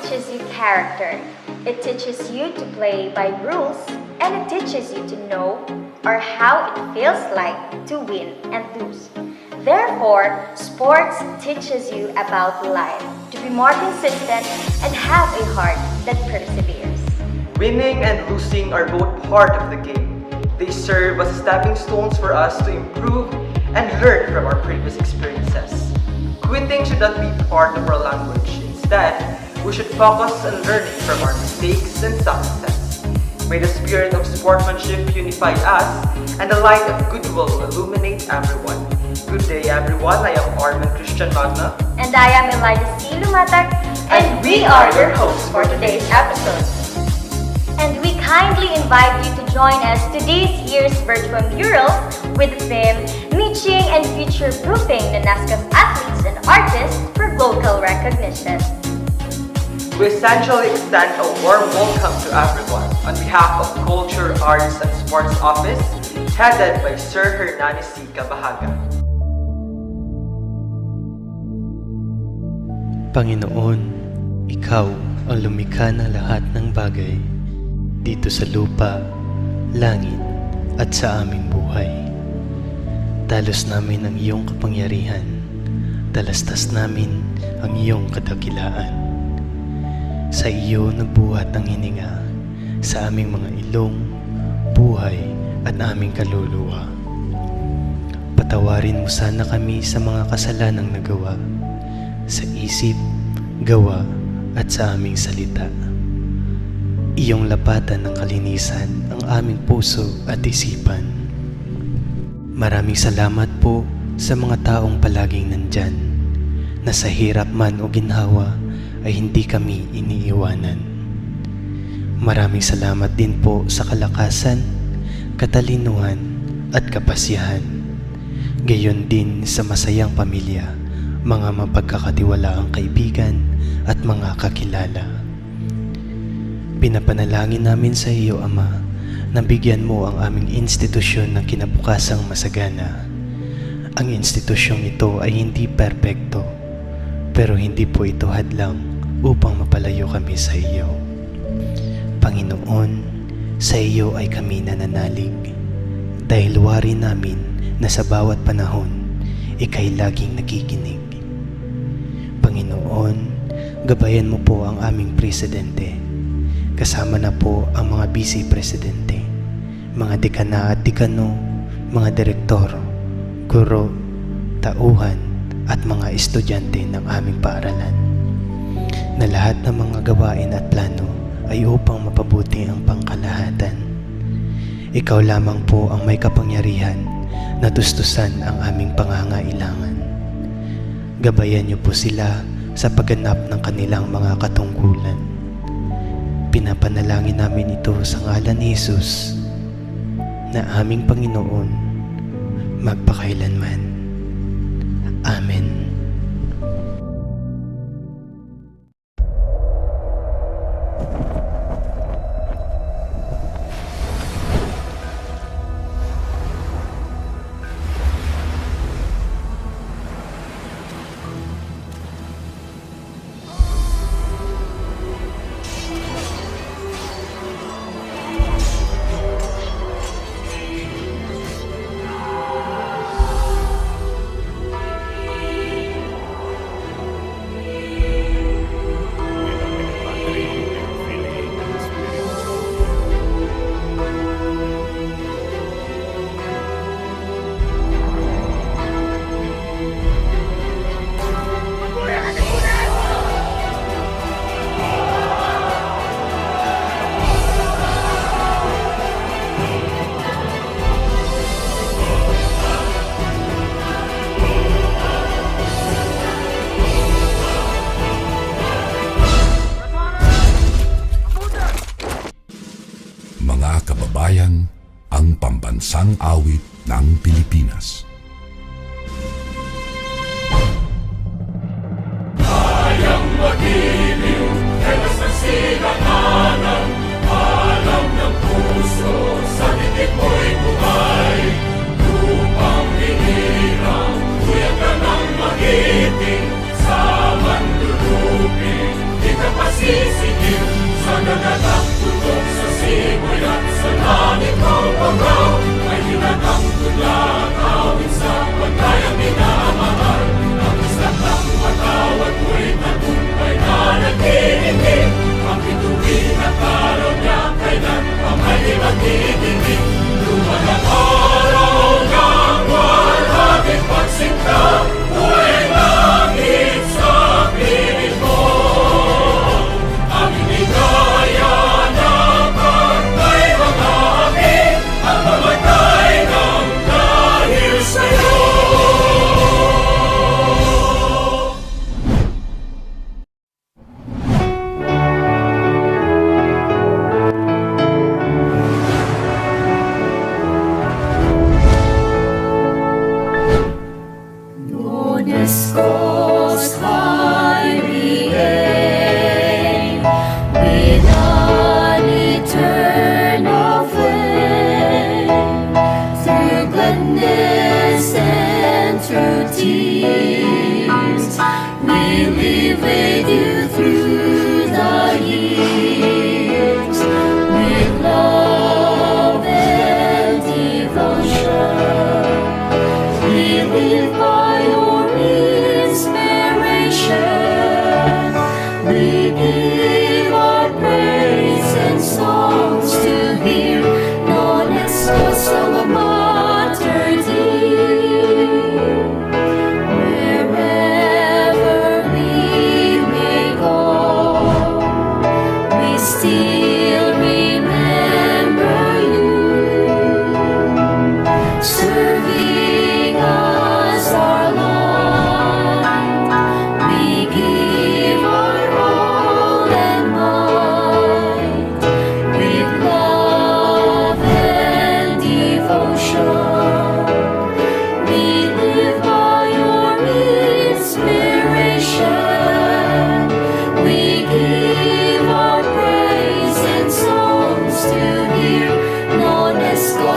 teaches you character. It teaches you to play by rules, and it teaches you to know or how it feels like to win and lose. Therefore, sports teaches you about life, to be more consistent and have a heart that perseveres. Winning and losing are both part of the game. They serve as stepping stones for us to improve and learn from our previous experiences. Quitting should not be part of our language. Instead, we should focus on learning from our mistakes and successes. May the spirit of sportsmanship unify us, and the light of goodwill illuminate everyone. Good day, everyone. I am Armin Christian Magna. And I am Elijah C. Lumatak, and we are your hosts for today's episode. And we kindly invite you to join us to this year's Virtuamurals with the theme Niching and Future-Proofing Nonescost Athletes and Artists for Local Recognition. We essentially extend a warm welcome to everyone on behalf of Culture, Arts, and Sports Office, headed by Sir Hernani C. Cabahaga. Panginoon, Ikaw ang lumikha ng lahat ng bagay dito sa lupa, langit, at sa aming buhay. Dalos namin ang iyong kapangyarihan, dalastas namin ang iyong kadakilaan. Sa iyo nagbuhat ng hininga, sa aming mga ilong, buhay, at aming kaluluwa. Patawarin mo sana kami sa mga kasalanang nagawa, sa isip, gawa, at sa aming salita. Iyong lapatan ng kalinisan ang aming puso at isipan. Maraming salamat po sa mga taong palaging nandyan, na sa hirap man o ginhawa ay hindi kami iniiwanan. Maraming salamat din po sa kalakasan, katalinuhan at kapasyahan. Gayon din sa masayang pamilya, mga mapagkakatiwalaang kaibigan at mga kakilala. Pinapanalangin namin sa iyo, Ama, na bigyan mo ang aming institusyon ng kinabukasang masagana. Ang institusyong ito ay hindi perpekto, pero hindi po ito hadlang upang mapalayo kami sa iyo. Panginoon, sa iyo ay kami nananalig, dahil wari namin na sa bawat panahon, ika'y laging nakikinig. Panginoon, gabayan mo po ang aming presidente, kasama na po ang mga vice presidente, mga dekana at dekano, mga direktor, guro, tauhan, at mga estudyante ng aming paaralan, na lahat ng mga gawain at plano ay upang mapabuti ang pangkalahatan. Ikaw lamang po ang may kapangyarihan na tustusan ang aming pangangailangan. Gabayan niyo po sila sa pagganap ng kanilang mga katungkulan. Pinapanalangin namin ito sa ngalan ni Jesus, na aming Panginoon, magpakailanman. Amen. Kababayan, ang pambansang awit ng Pilipinas. Kayang magiliw, helas ng sinakanan, alam ng puso, sa dikit mo'y buhay. Lupang hinirang, tuyag ka ng magiting, sa manlulupin, di ka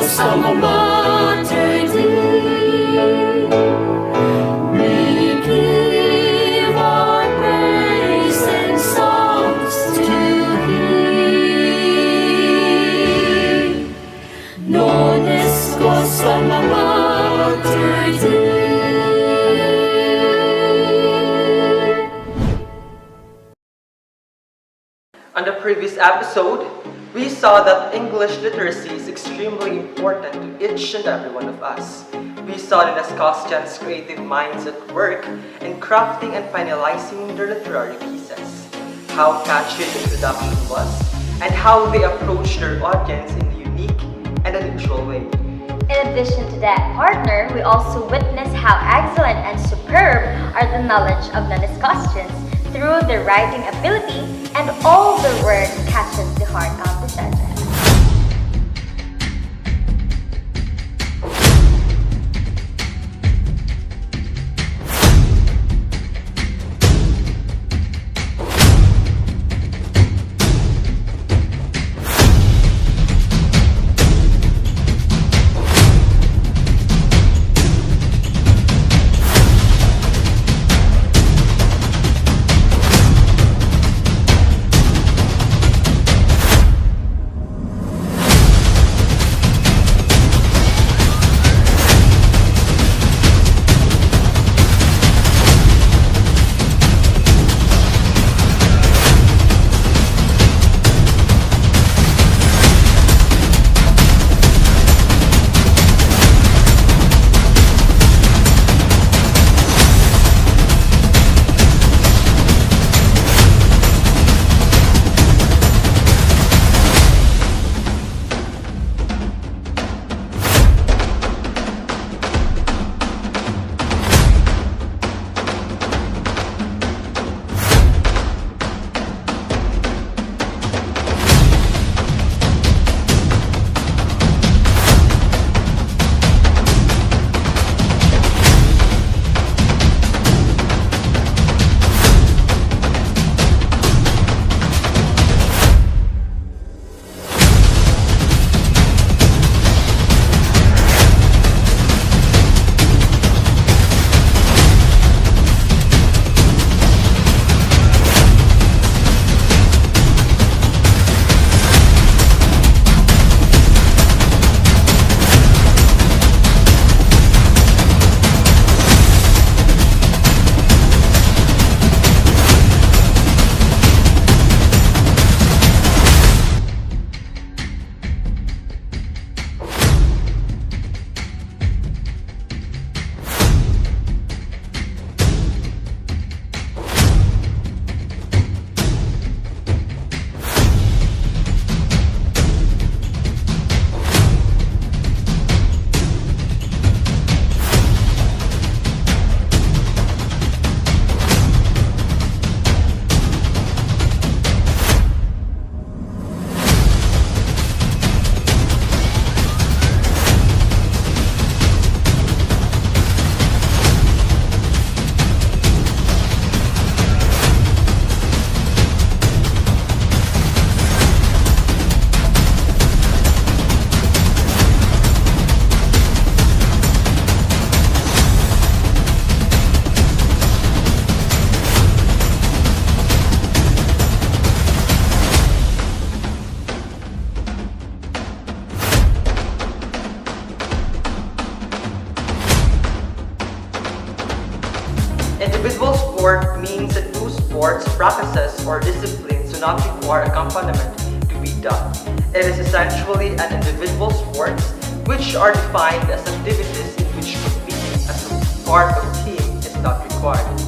Nonescost alma mater dear, we give our praise and songs to thee. Nonescost alma mater dear. On the previous episode, we saw that English literacy is extremely important to each and every one of us. We saw the Nonescostians' creative minds at work in crafting and finalizing their literary pieces, how catchy the introduction was, and how they approached their audience in a unique and unusual way. In addition to that, partner, we also witnessed how excellent and superb are the knowledge of Nonescostians through their writing ability, and all their work catches the heart of the subject. Individual sport means that two sports, practices, or disciplines do not require accompaniment to be done. It is essentially an individual sport, which are defined as activities in which competing as a part of team is not required.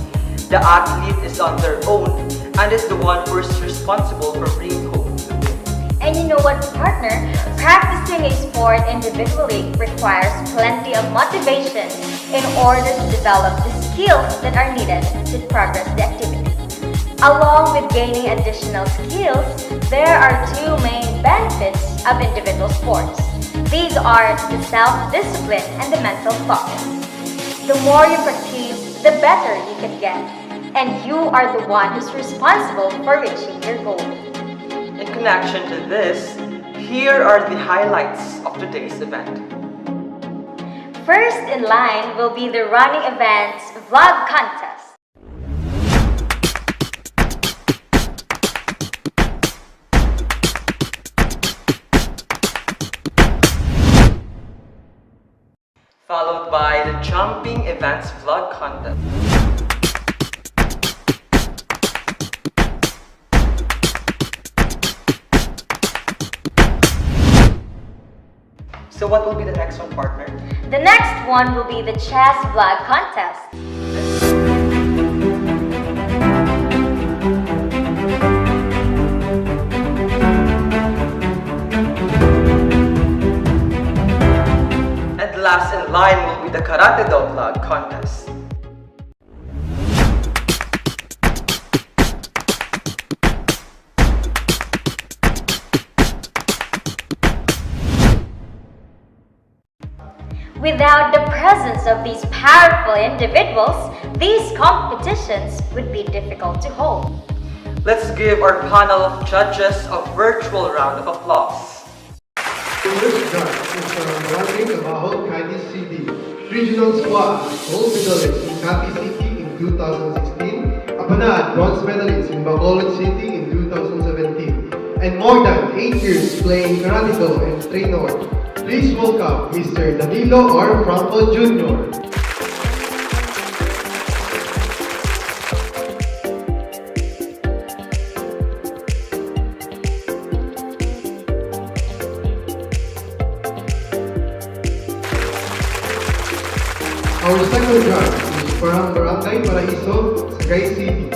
The athlete is on their own and is the one who is responsible for bringing home the win. And you know what, partner? Practicing a sport individually requires plenty of motivation in order to develop the skills that are needed to progress the activity. Along with gaining additional skills, there are two main benefits of individual sports. These are the self-discipline and the mental focus. The more you practice, the better you can get. And you are the one who's responsible for reaching your goal. In connection to this, here are the highlights of today's event. First in line will be the running event's vlog contest. Followed by the jumping event's vlog contest. So what will be the next one, partner? The next one will be the chess vlog contest. And last in line will be the karate do vlog contest. Without the presence of these powerful individuals, these competitions would be difficult to hold. Let's give our panel of judges a virtual round of applause. The first judge is running the Mahon Cadiz City Regional Squad gold medalist in Cavite City in 2016, Abanad bronze medalist in Bacolod City in 2017, and more than 8 years playing karate do and trainer. Please welcome Mr. Danilo R. Franco Jr. Our second judge is from Barangay Paraiso, Sagay City,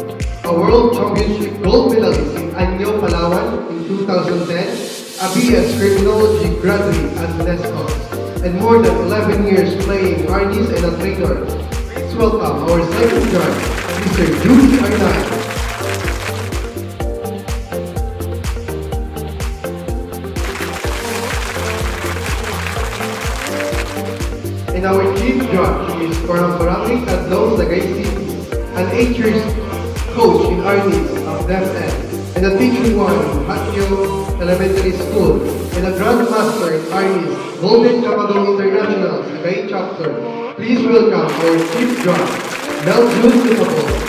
a World Championship gold medalist in Anyo, Palawan in 2010, a BS Criminology graduate at Nonescost, and more than 11 years playing arnis and a trainer. Please welcome our second judge, Mr. Judy Arnay. And our chief judge is from Barangay Tadlong, Sagay City, an 8 years coach in arnis of Deaf Ed, and a teaching one in Hatyo Elementary School, and a Grandmaster in arnis, Golden Kapagong International, Sagay Chapter. Please welcome our chief judge, Mel June Tupaco.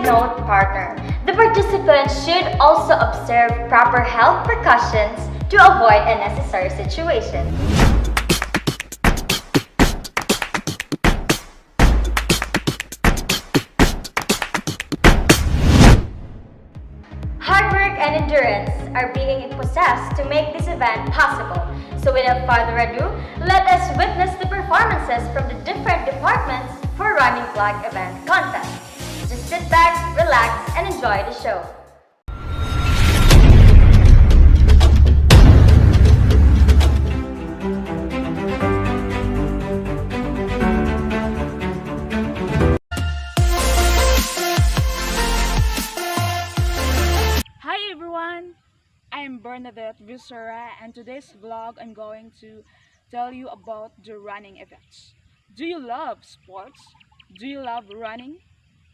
Note, partner, the participants should also observe proper health precautions to avoid unnecessary situations. Hard work and endurance are being possessed to make this event possible. So without further ado, let us witness the performances from the different departments for running flag event contest. Just sit back, relax, and enjoy the show. Hi everyone, I'm Bernadette Visera, and today's vlog I'm going to tell you about the running events. Do you love sports? Do you love running?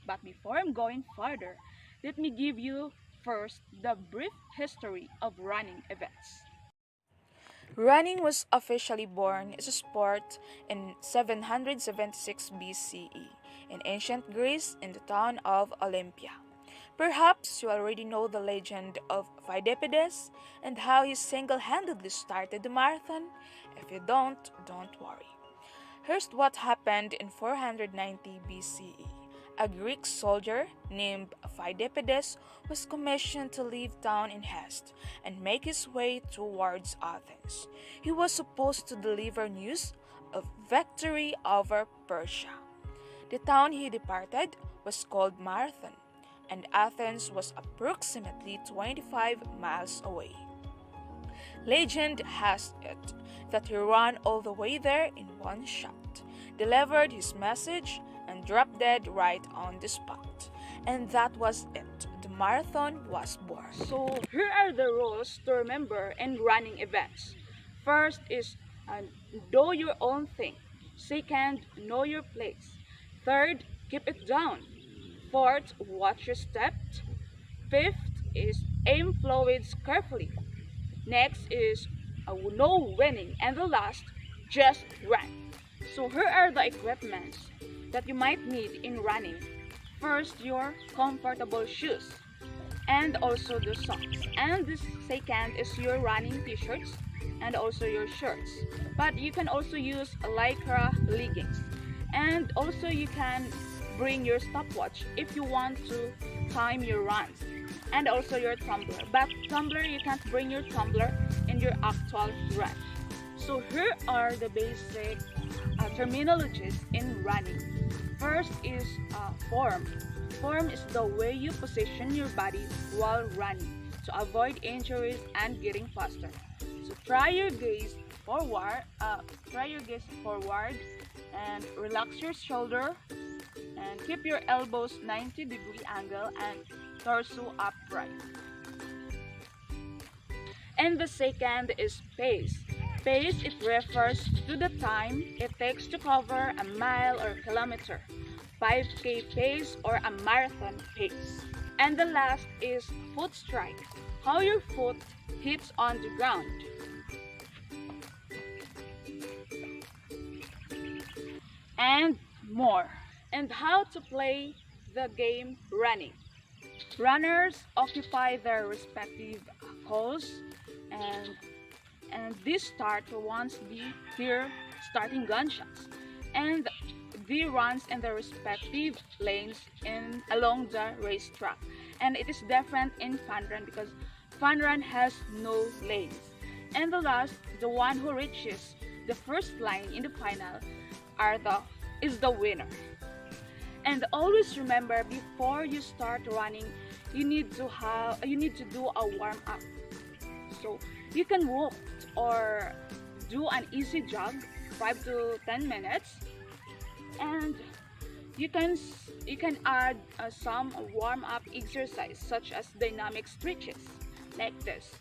But before I'm going further, let me give you first the brief history of running events. Running was officially born as a sport in 776 BCE in ancient Greece in the town of Olympia. Perhaps you already know the legend of Pheidippides and how he single-handedly started the marathon. If you don't worry. Here's what happened in 490 BCE. A Greek soldier named Pheidippides was commissioned to leave town in haste and make his way towards Athens. He was supposed to deliver news of victory over Persia. The town he departed was called Marathon, and Athens was approximately 25 miles away. Legend has it that he ran all the way there in one shot, delivered his message, and and dropped dead right on the spot. And that was it. The marathon was born. So here are the rules to remember in running events. First is do your own thing. Second, know your place. Third, keep it down. Fourth, watch your steps. Fifth is aim fluids carefully. Next is no winning. And the last, just run. So here are the equipments that you might need in running. First, your comfortable shoes and also the socks. And the second is your running t-shirts and also your shirts. But you can also use lycra leggings. And also you can bring your stopwatch if you want to time your runs. And also your tumbler. But tumbler, you can't bring your tumbler in your actual run. So here are the basic terminologies in running. First is form. Form is the way you position your body while running to avoid injuries and getting faster. So try your gaze forward and relax your shoulder and keep your elbows 90-degree angle and torso upright. And the second is pace. Pace, it refers to the time it takes to cover a mile or kilometer, 5K pace or a marathon pace. And the last is foot strike, how your foot hits on the ground. And more. And how to play the game running. Runners occupy their respective poles and this start once the clear starting gunshots, and the runs in their respective lanes along the racetrack. And it is different in fun run because fun run has no lanes. And the last, the one who reaches the first line in the final is the winner. And always remember, before you start running, you need to do a warm up. So you can walk or do an easy jog, 5 to 10 minutes, and you can add some warm up exercise such as dynamic stretches like this.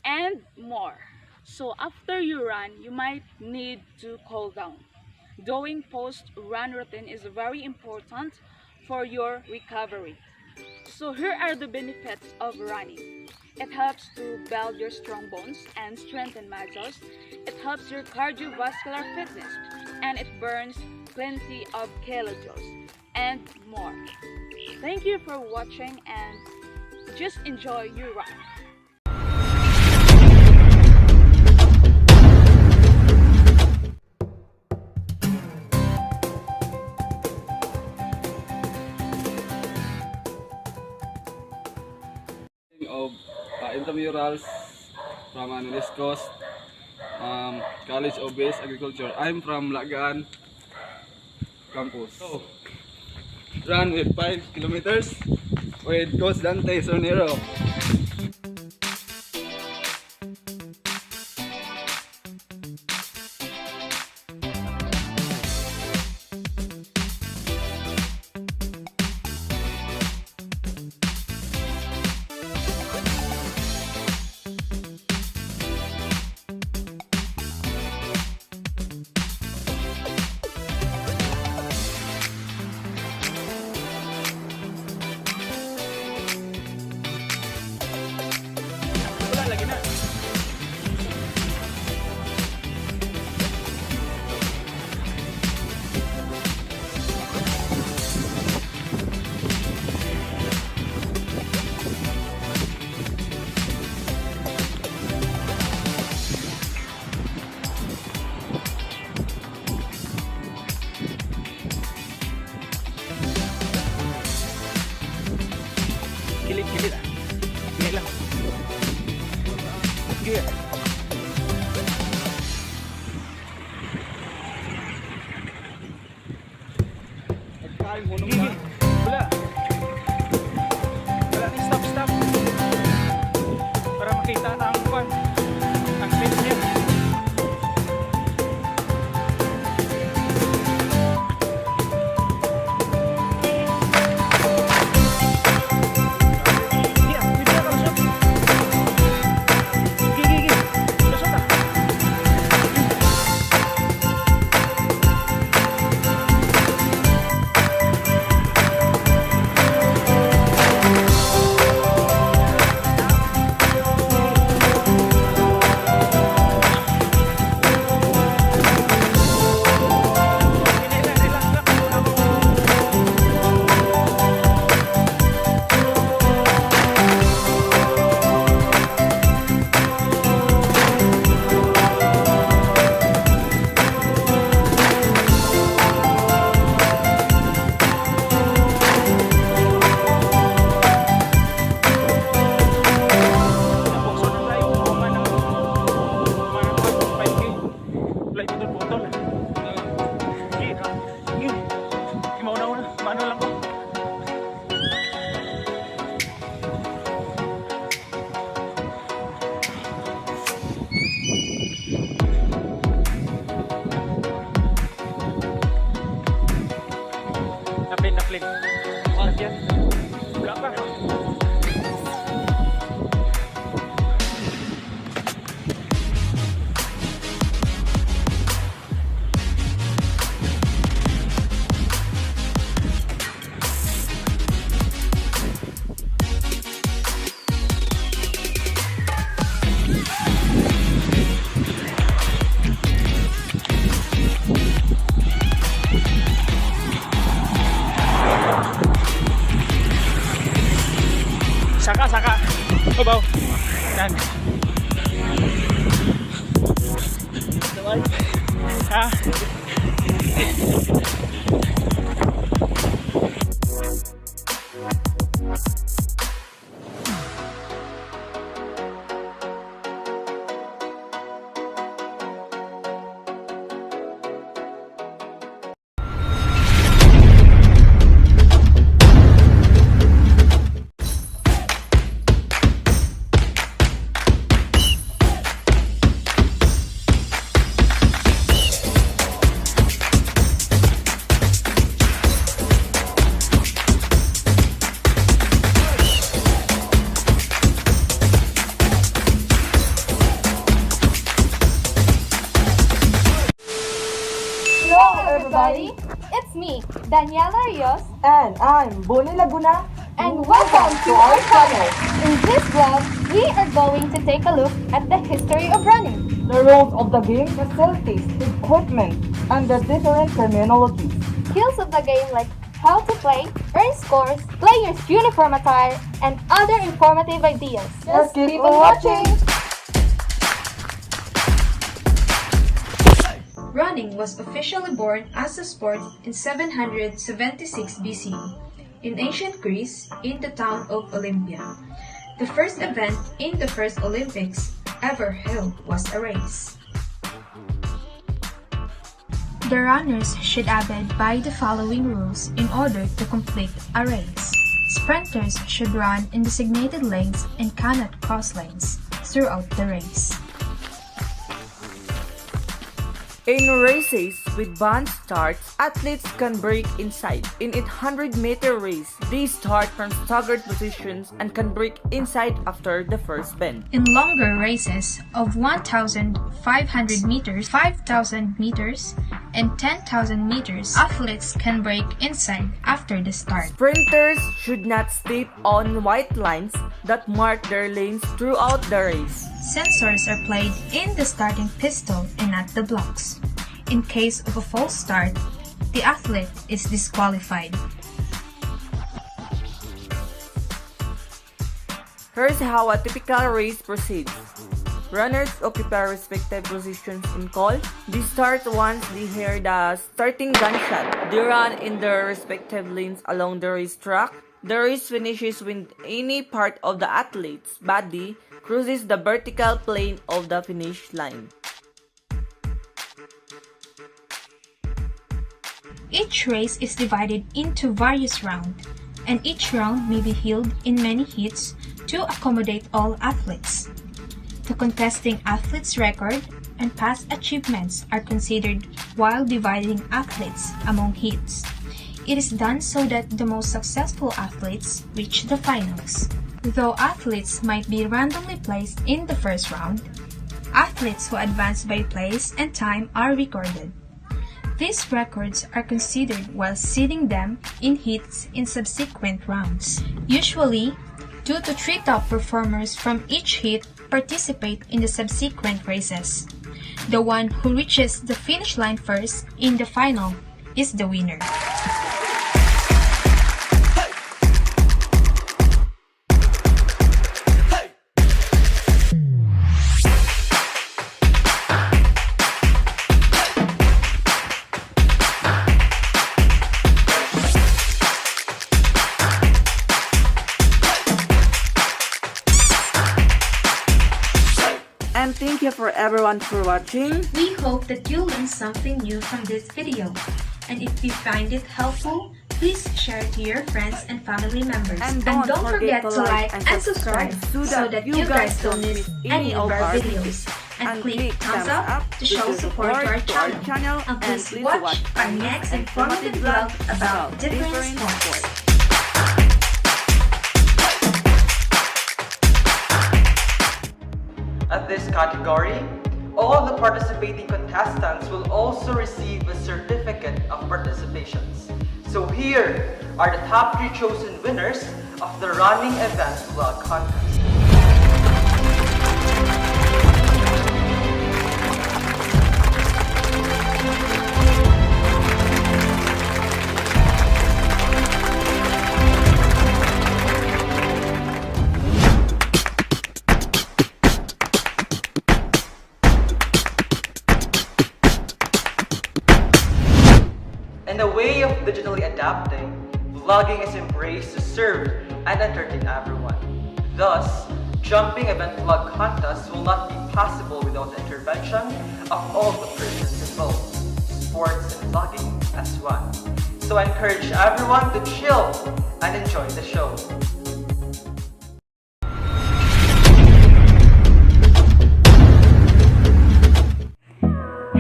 And more. So after you run, you might need to cool down. Doing post-run routine is very important for your recovery. So here are the benefits of running. It helps to build your strong bones and strengthen muscles. It helps your cardiovascular fitness, and it burns plenty of kilojoules and more. Thank you for watching, and just enjoy your run. Of intramurals from Nonescost College of Base Agriculture. I'm from Lagaan campus. So, run with 5 kilometers with Coach Dante Sonero. click. Oras yan. Wala pa. Saka. Babaw. Yan. Ha? Hello everybody, it's me, Daniela Rios, And I'm Bonnie Laguna. and welcome to our channel. In this vlog, we are going to take a look at the history of running, The rules of the game, facilities, equipment, and the different terminologies. skills of the game like how to play, earn scores, players' uniform attire, and other informative ideas. Just keep on watching! Running was officially born as a sport in 776 BC in ancient Greece in the town of Olympia. The first event in the first Olympics ever held was a race. The runners should abide by the following rules in order to complete a race. Sprinters should run in designated lanes and cannot cross lanes throughout the race. In races with band starts, athletes can break inside. In 800-meter race, they start from staggered positions and can break inside after the first bend. In longer races of 1,500 meters, 5,000 meters, and 10,000 meters, athletes can break inside after the start. Sprinters should not step on white lines that mark their lanes throughout the race. Sensors are played in the starting pistol and at the blocks. In case of a false start, the athlete is disqualified. Here's how a typical race proceeds. Runners occupy respective positions in call. They start once they hear the starting gunshot. They run in their respective lanes along the racetrack. The race finishes when any part of the athlete's body crosses the vertical plane of the finish line. Each race is divided into various rounds, and each round may be held in many heats to accommodate all athletes. The contesting athletes' record and past achievements are considered while dividing athletes among heats. It is done so that the most successful athletes reach the finals. Though athletes might be randomly placed in the first round, athletes who advance by place and time are recorded. These records are considered while seeding them in heats in subsequent rounds. Usually, 2 to 3 top performers from each heat participate in the subsequent races. The one who reaches the finish line first in the final is the winner. And thank you for everyone for watching. We hope that you learned something new from this video. And if you find it helpful, please share it to your friends and family members. And don't forget to like and subscribe so that you guys don't miss any of our videos. and click thumbs up to show support to our channel. And please watch our next informative vlog about different sports. At this category, all the participating contestants will also receive a certificate of participations. So here are the top 3 chosen winners of the running event vlog contest. In a way of digitally adapting, vlogging is embraced to serve and entertain everyone. Thus, jumping event vlog contests will not be possible without the intervention of all the persons involved, sports and vlogging as one. So I encourage everyone to chill and enjoy the show.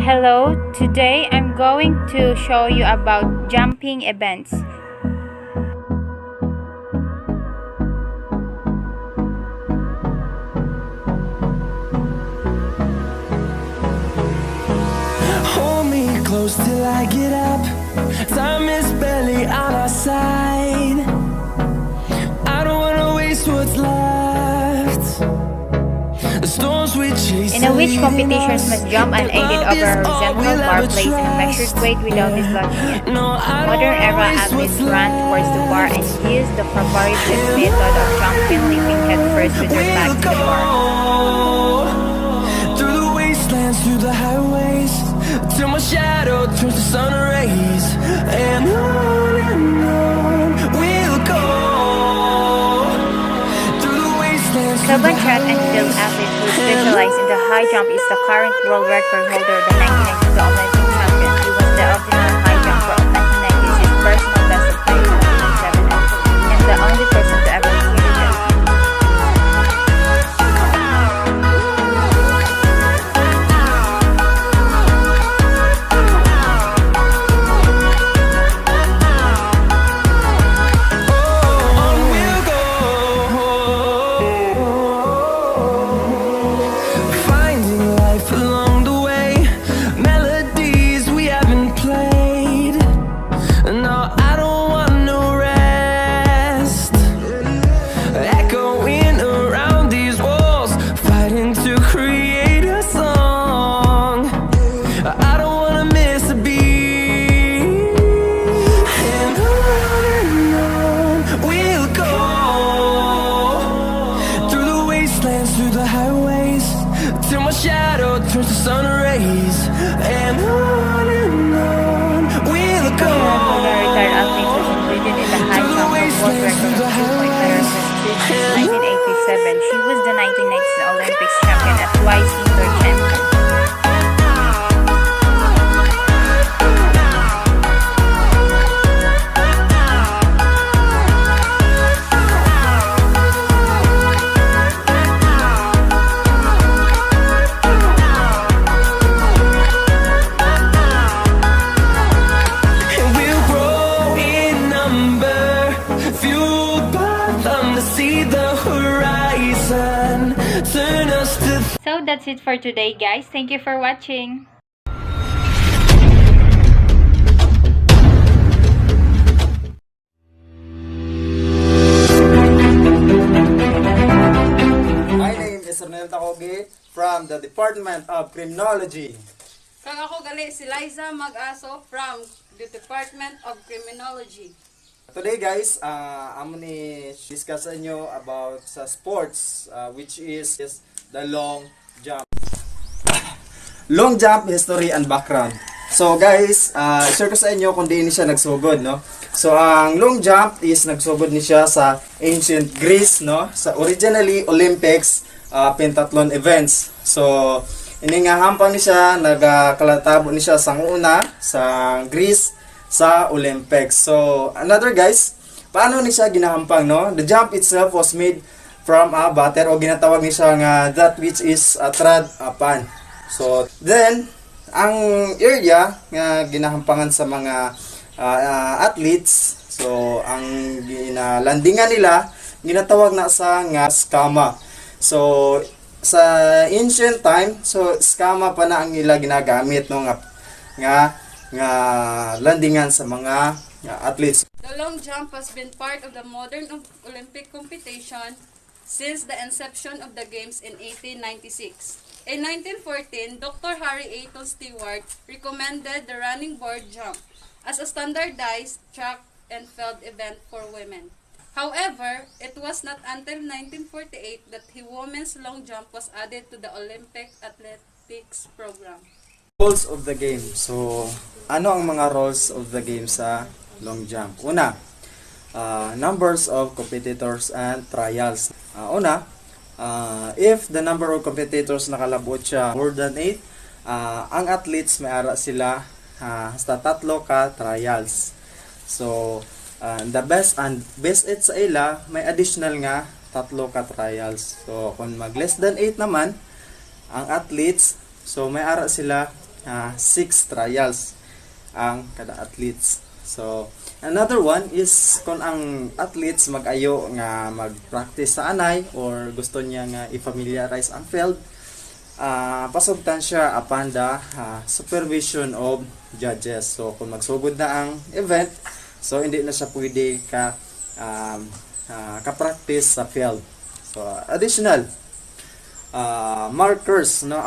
Hello, today I'm going to show you about jumping events. Hold me close till I get up. Time is barely on our side. I don't wanna waste what's left. The storms we chase. In which competitions must jump unaided over a horizontal bar placed in a measured weight without dislodging it. Modern era athletes run towards the bar and use the proverbial method of jumping, leaping headfirst with their backs to the bar. Through the wastelands, through the highways, till my shadow turns to sun rays, and on we'll go. Through the wastelands. Cuban track and field athlete who specializes in the high jump is the current world record holder, the 1992 Olympic champion. He was the original high jumper of 1990s, his personal best of 5.7 and the only person to ever achieve it. Through the highways, till my shadow turns to sun rays, and on we'll go. The retired athlete was included in the high jump world record of 2.7 since 1987. She was the 1990 Olympics champion and twice indoor champion. So that's it for today, guys. Thank you for watching. My name is Ronel Takogi from the Department of Criminology. Kag ako gali si Liza Mag-aso from the Department of Criminology. Today guys, I'm gonna discuss sa inyo about sa sports which is the long jump. Long jump history and background. So guys, share ko sa inyo kung di ni siya nagsugod, no? So ang long jump is nagsugod ni siya sa ancient Greece, no? Sa originally Olympics pentathlon events. So ini nga hampang ni siya, nagkalatabo ni siya sang una sa Greece sa Olympics. So another guys, paano ni siya ginahampang, no? The jump itself was made from a batter o ginatawag ni siya nga that which is trad upon. So then ang area nga ginahampangan sa mga athletes, so ang ginalandingan nila ginatawag na sa nga skama. So sa ancient time, so skama pa na ang ila ginagamit no nga landingan sa mga athletes. The long jump has been part of the modern Olympic competition since the inception of the Games in 1896. In 1914, Dr. Harry Ayton Stewart recommended the running board jump as a standardized track and field event for women. However, it was not until 1948 that the women's long jump was added to the Olympic athletics program. Rules of the game. So, ano ang mga rules of the game sa long jump? Una, numbers of competitors and trials. If the number of competitors nakalabot siya more than 8, ang athletes may ara sila hasta 3 ka trials. So, the best 8 sa ila may additional nga 3 ka trials. So, kung mag less than 8 naman ang athletes, so may ara sila 6 trials ang kada athletes. So, another one is kung ang athletes mag-ayo nga mag-practice sa anay or gusto niya nga i-familiarize ang field, pasugtan siya upon the supervision of judges. So, kung magsugod na ang event, so hindi na siya pwede ka-practice sa field. So, additional markers, no,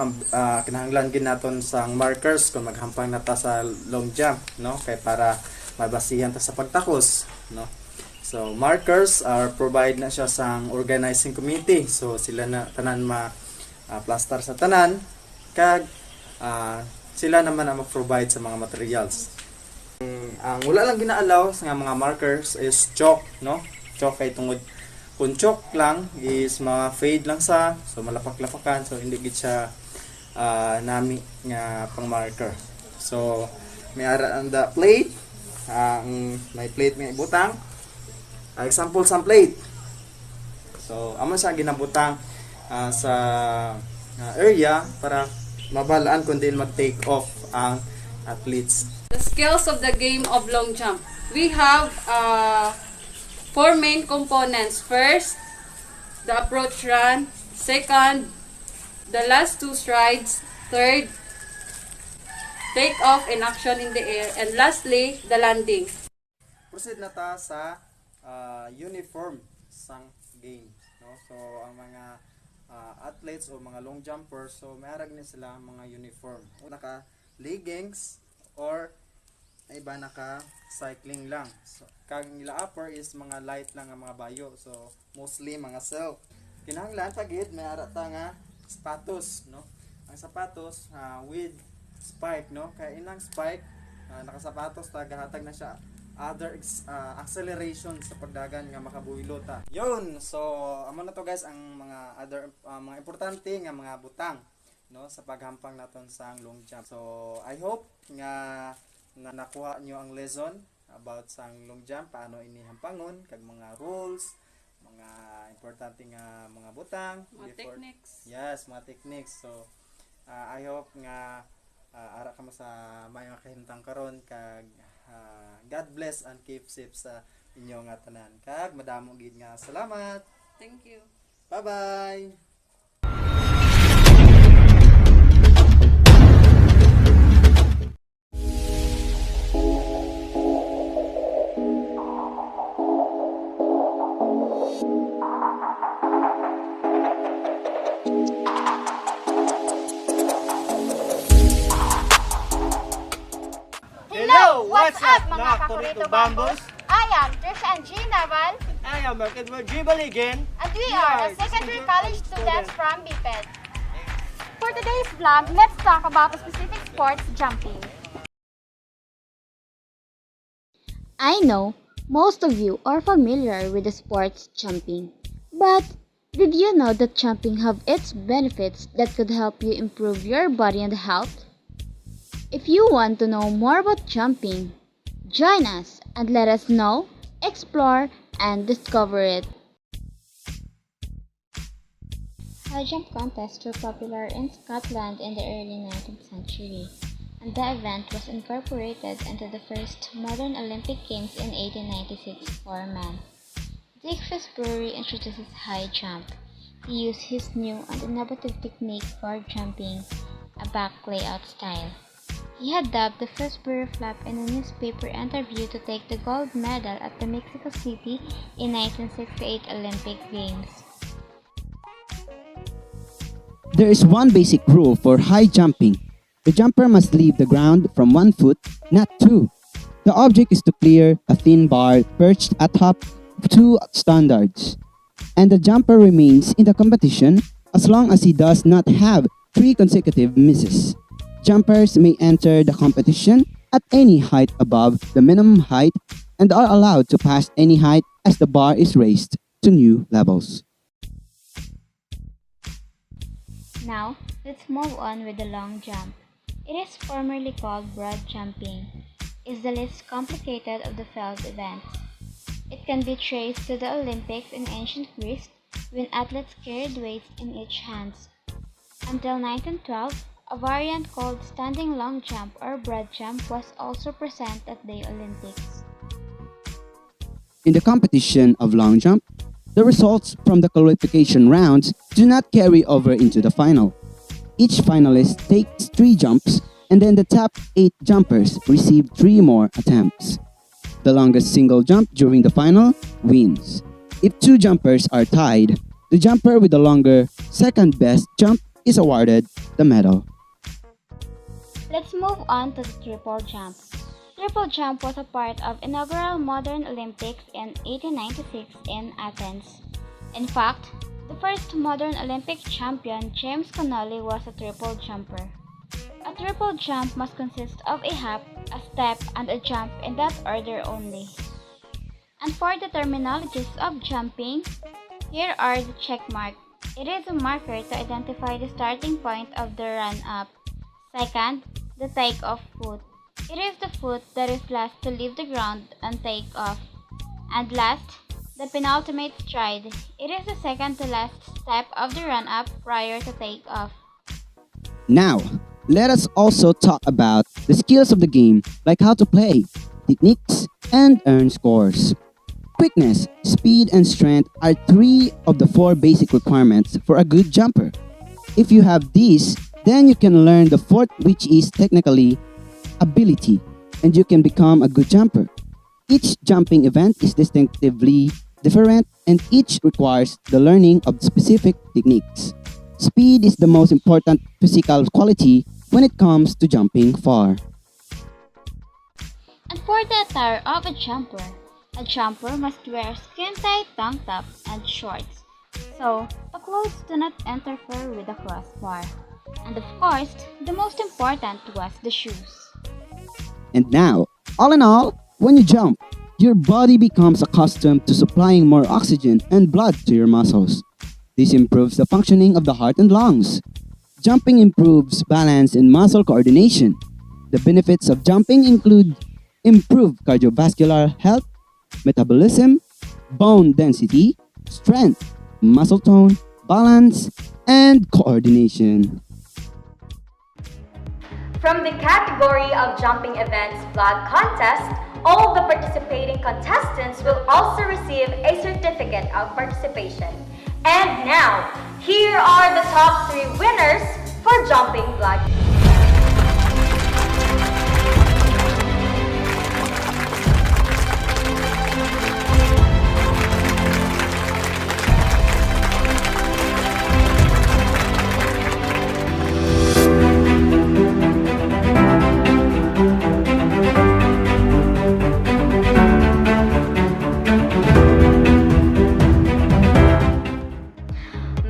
kinahanglan ginaton sa markers kung maghampang na ta sa long jump, no, kay para mabasihan ta sa pagtakos, no. So markers are provide na siya sa organizing committee, so sila na tanan plaster sa tanan kag sila naman ang mag-provide sa mga materials. Ang wala lang ginaalaw sa mga markers is chalk, no, chalk kay tungod kung chalk lang is ma-fade lang sa, so malapak-lapakan, so hindi gid siya nami nga pang marker. So may ara ang the plate, may plate nga ibutang. Example sa plate. So amo siya ginabutang sa area para mabalaan kung din mag-take off ang athletes. The skills of the game of long jump. We have 4 main components. First, the approach run. Second, the last 2 strides. Third, take off in action in the air. And lastly, the landing. Proceed na ta sa uniform sang game, no? So ang mga athletes o mga long jumpers, so mayarag ni sila mga uniform. Naka leggings or iba naka cycling lang. So kag nila upper is mga light lang nga mga bayo, so mostly mga silk. Kinahanglan pagid may ara ta nga sapatos, no. Ang sapatos with spike, no, kay inang spike nakasapatos ta gahatag na siya other acceleration sa pagdagan nga makabuhilo ta. Yun, so amo na to guys ang mga other mga importante nga mga butang, no, sa paghampang naton sa long jump. So I hope nga nakuha nyo ang lesson about sang long jump, paano inihampangon, kag mga rules, mga importante nga mga butang, mga techniques. Yes, mga techniques. So I hope nga ara ka mo sa may makahimtang karon, kag God bless and keep safe sa inyo nga tanan. Kag madamo gid nga salamat. Thank you. Bye-bye. Hello! What's up mga Kakurito Bambos? I am Trisha and G. Naval. I am Market Dribble again. And we are the secondary college students from BPED. For today's vlog, let's talk about a specific sports, jumping. I know most of you are familiar with the sports jumping. But did you know that jumping have its benefits that could help you improve your body and health? If you want to know more about jumping, join us and let us know, explore, and discover it. High jump contests were popular in Scotland in the early 19th century, and the event was incorporated into the first modern Olympic Games in 1896 for men. Dick Brewery introduces high jump. He used his new and innovative technique for jumping, a back layout style. He had dubbed the Frisbee flap in a newspaper interview to take the gold medal at the Mexico City in 1968 Olympic Games. There is one basic rule for high jumping. The jumper must leave the ground from 1 foot, not 2. The object is to clear a thin bar perched atop 2 standards, and the jumper remains in the competition as long as he does not have 3 consecutive misses. Jumpers may enter the competition at any height above the minimum height and are allowed to pass any height as the bar is raised to new levels. Now, let's move on with the long jump. It is formerly called broad jumping. It's the least complicated of the field events. It can be traced to the Olympics in ancient Greece when athletes carried weights in each hands. Until 1912, a variant called standing long jump or broad jump was also present at the Olympics. In the competition of long jump, the results from the qualification rounds do not carry over into the final. Each finalist takes 3 jumps, and then the top 8 jumpers receive 3 more attempts. The longest single jump during the final wins. If 2 jumpers are tied, the jumper with the longer second best jump is awarded the medal. Let's move on to the triple jump. Triple jump was a part of inaugural modern Olympics in 1896 in Athens. In fact, the first modern Olympic champion, James Connolly, was a triple jumper. A triple jump must consist of a hop, a step, and a jump in that order only. And for the terminologies of jumping, here are the check mark. It is a marker to identify the starting point of the run-up. Second, the take-off foot. It is the foot that is last to leave the ground and take off. And last, the penultimate stride. It is the second to last step of the run-up prior to take-off. Now, let us also talk about the skills of the game, like how to play, techniques, and earn scores. Quickness, speed, and strength are 3 of the 4 basic requirements for a good jumper. If you have these, then you can learn the 4th, which is technically ability, and you can become a good jumper. Each jumping event is distinctively different, and each requires the learning of specific techniques. Speed is the most important physical quality when it comes to jumping far. And for the attire of a jumper must wear skin-tight tank top and shorts, so the clothes do not interfere with the crossbar. And of course, the most important was the shoes. And now, all in all, when you jump, your body becomes accustomed to supplying more oxygen and blood to your muscles. This improves the functioning of the heart and lungs. Jumping improves balance and muscle coordination. The benefits of jumping include improved cardiovascular health, metabolism, bone density, strength, muscle tone, balance, and coordination. From the category of jumping events flag contest, all the participating contestants will also receive a certificate of participation. And now, here are the top 3 winners for jumping flag.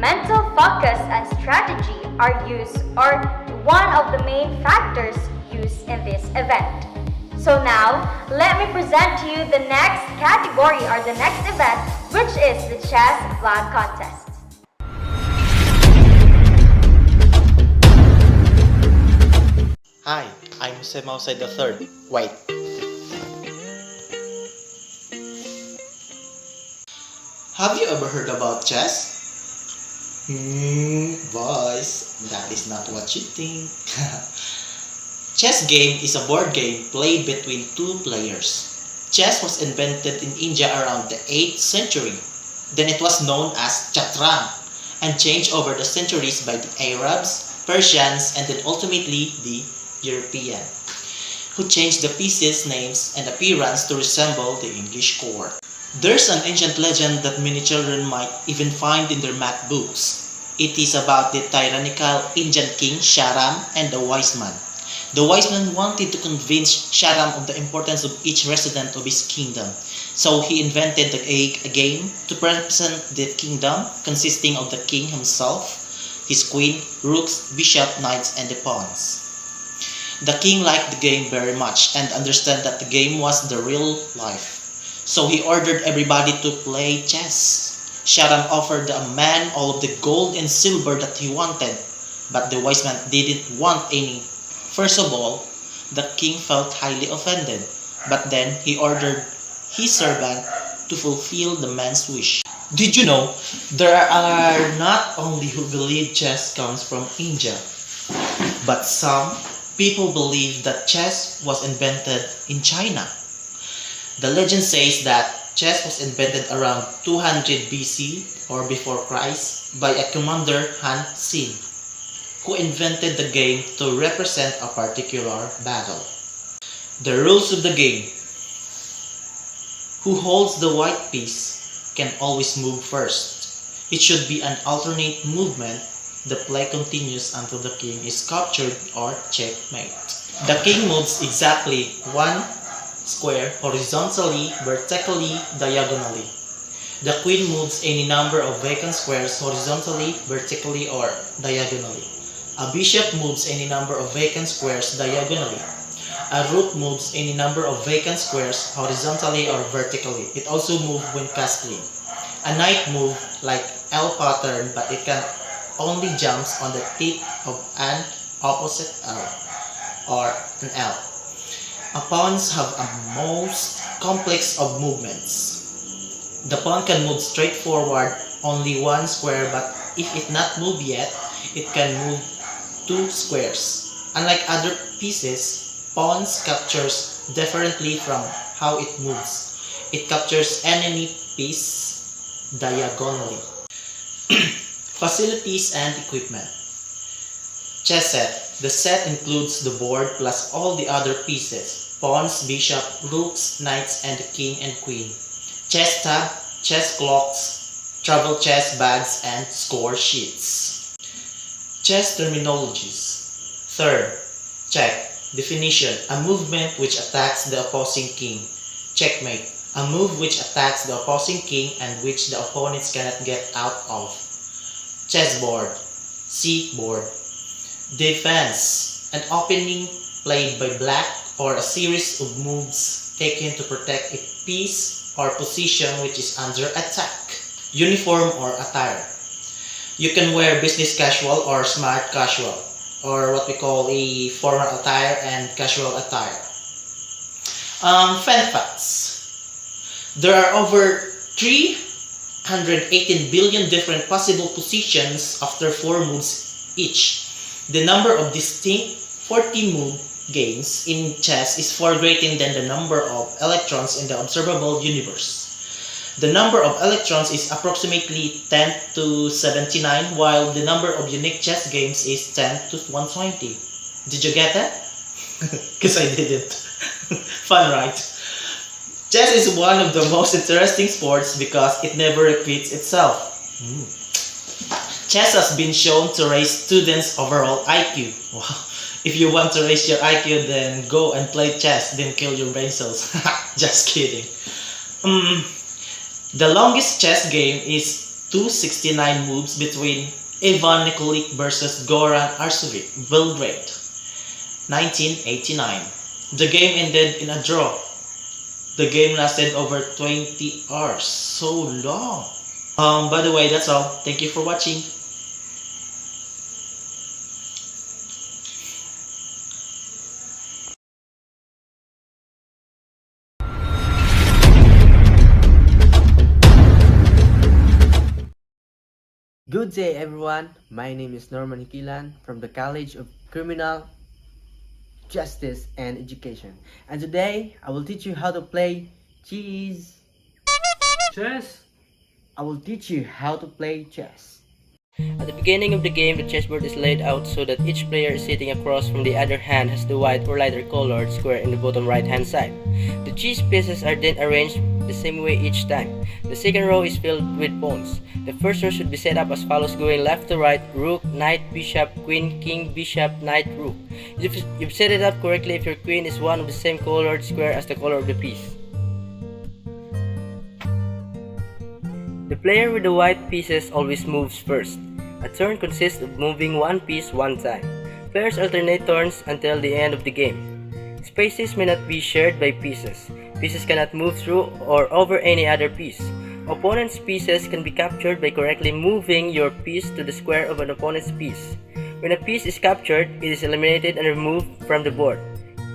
Mental focus and strategy are one of the main factors used in this event. So now, let me present to you the next category or the next event, which is the chess flag contest. Hi, I'm Jose Mausay III, White. Have you ever heard about chess? Boys, that is not what you think. Chess game is a board game played between two players. Chess was invented in India around the 8th century. Then it was known as chatrang and changed over the centuries by the Arabs, Persians, and then ultimately the European, who changed the pieces' names and appearance to resemble the English court. There's an ancient legend that many children might even find in their math books. It is about the tyrannical Indian king Sharam and the wise man. The wise man wanted to convince Sharam of the importance of each resident of his kingdom. So he invented a game to represent the kingdom consisting of the king himself, his queen, rooks, bishop, knights, and the pawns. The king liked the game very much and understood that the game was the real life. So he ordered everybody to play chess. Sharam offered the man all of the gold and silver that he wanted, but the wise man didn't want any. First of all, the king felt highly offended, but then he ordered his servant to fulfill the man's wish. Did you know there are not only who believe chess comes from India, but some people believe that chess was invented in China. The legend says that chess was invented around 200 BC or before Christ by a commander Han Xin, who invented the game to represent a particular battle. The rules of the game: who holds the white piece can always move first. It should be an alternate movement. The play continues until the king is captured or checkmate. The king moves exactly one square horizontally, vertically, diagonally. The queen moves any number of vacant squares horizontally, vertically, or diagonally. A bishop moves any number of vacant squares diagonally. A rook moves any number of vacant squares horizontally or vertically. It also moves when castling. A knight moves like L pattern, but it can only jumps on the tip of an opposite L or an L. Pawns have a most complex of movements. The pawn can move straight forward only one square, but if it not moved yet, it can move two squares. Unlike other pieces, pawns captures differently from how it moves. It captures enemy piece diagonally. Facilities and equipment. Chess set. The set includes the board plus all the other pieces: pawns, bishop, rooks, knights, and the king and queen. Chess tab, chess clocks, travel chess bags, and score sheets. Chess terminologies. Third, check. Definition: a movement which attacks the opposing king. Checkmate: a move which attacks the opposing king and which the opponents cannot get out of. Chessboard. See board. Defense: an opening played by black or a series of moves taken to protect a piece or position which is under attack. Uniform or attire: you can wear business casual or smart casual, or what we call a formal attire and casual attire. Fun facts: there are over 318 billion different possible positions after 4 moves each. The number of distinct 40-move games in chess is far greater than the number of electrons in the observable universe. The number of electrons is approximately 10 to 79, while the number of unique chess games is 10 to 120. Did you get that? Because I didn't. Fun, right? Chess is one of the most interesting sports because it never repeats itself. Chess has been shown to raise students' overall IQ. Wow. If you want to raise your IQ, then go and play chess, then kill your brain cells. Just kidding. The longest chess game is 269 moves between Ivan Nikolic versus Goran Arsovic, Belgrade, 1989. The game ended in a draw. The game lasted over 20 hours. So long. By the way, that's all. Thank you for watching. Good day, everyone. My name is Norman Hikilan from the College of Criminal Justice and Education. And today, I will teach you how to play chess. I will teach you how to play chess. At the beginning of the game, the chessboard is laid out so that each player is sitting across from the other hand has the white or lighter colored square in the bottom right hand side. The chess pieces are then arranged the same way each time. The second row is filled with pawns. The first row should be set up as follows, going left to right: rook, knight, bishop, queen, king, bishop, knight, rook. You've set it up correctly if your queen is one of the same colored square as the color of the piece. The player with the white pieces always moves first. A turn consists of moving one piece one time. Players alternate turns until the end of the game. Spaces may not be shared by pieces. Pieces cannot move through or over any other piece. Opponent's pieces can be captured by correctly moving your piece to the square of an opponent's piece. When a piece is captured, it is eliminated and removed from the board.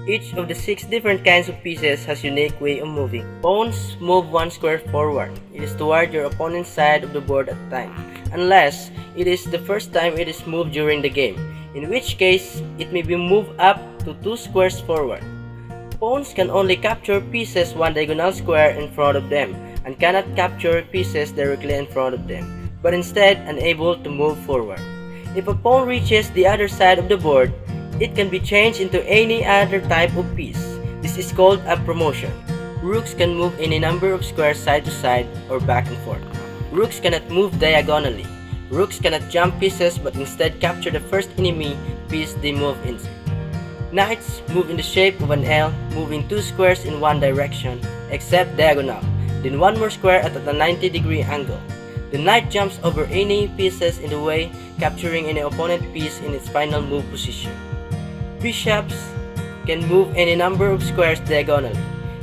Each of the 6 different kinds of pieces has a unique way of moving. Pawns move one square forward. It is toward your opponent's side of the board at a time, unless it is the first time it is moved during the game, in which case it may be moved up to 2 squares forward. Pawns can only capture pieces one diagonal square in front of them, and cannot capture pieces directly in front of them, but instead unable to move forward. If a pawn reaches the other side of the board, it can be changed into any other type of piece. This is called a promotion. Rooks can move any number of squares side to side or back and forth. Rooks cannot move diagonally. Rooks cannot jump pieces but instead capture the first enemy piece they move into. Knights move in the shape of an L, moving 2 squares in one direction, except diagonal, then 1 more square at a 90-degree angle. The knight jumps over any pieces in the way, capturing any opponent piece in its final move position. Bishops can move any number of squares diagonally.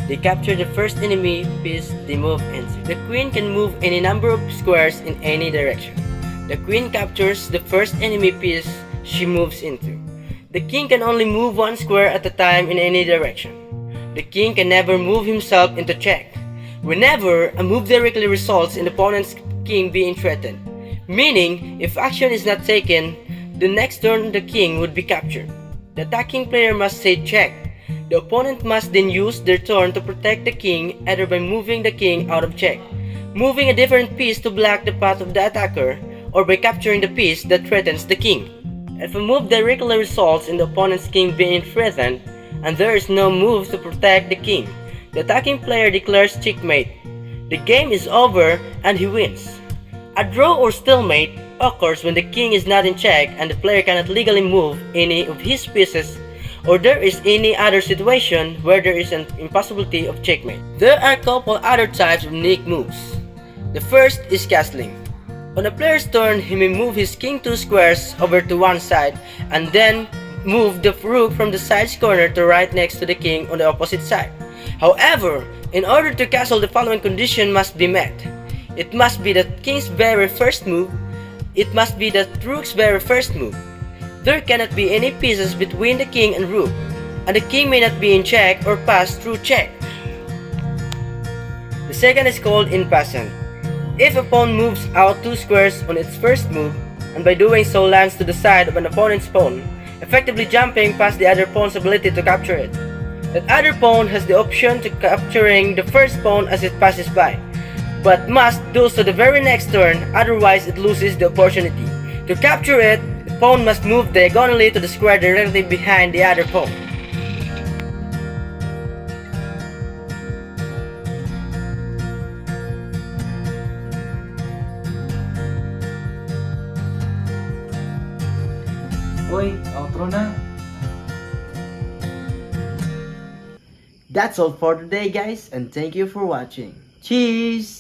They capture the first enemy piece they move into. The queen can move any number of squares in any direction. The queen captures the first enemy piece she moves into. The king can only move 1 square at a time in any direction. The king can never move himself into check. Whenever a move directly results in the opponent's king being threatened, meaning if action is not taken, the next turn the king would be captured. The attacking player must say check. The opponent must then use their turn to protect the king, either by moving the king out of check, moving a different piece to block the path of the attacker, or by capturing the piece that threatens the king. If a move directly results in the opponent's king being threatened, and there is no move to protect the king, the attacking player declares checkmate. The game is over and he wins. A draw or stalemate occurs when the king is not in check and the player cannot legally move any of his pieces, or there is any other situation where there is an impossibility of checkmate. There are a couple other types of unique moves. The first is castling. On a player's turn, he may move his king 2 squares over to one side and then move the rook from the side's corner to right next to the king on the opposite side. However, in order to castle, the following condition must be met. It must be the king's very first move. It must be the rook's very first move. There cannot be any pieces between the king and rook, and the king may not be in check or pass through check. The second is called in passant. If a pawn moves out 2 squares on its first move, and by doing so lands to the side of an opponent's pawn, effectively jumping past the other pawn's ability to capture it, that other pawn has the option to capturing the first pawn as it passes by, but must do so the very next turn, otherwise it loses the opportunity. To capture it, the pawn must move diagonally to the square directly behind the other pawn. Oy, outro na. That's all for today, guys, and thank you for watching. Cheers!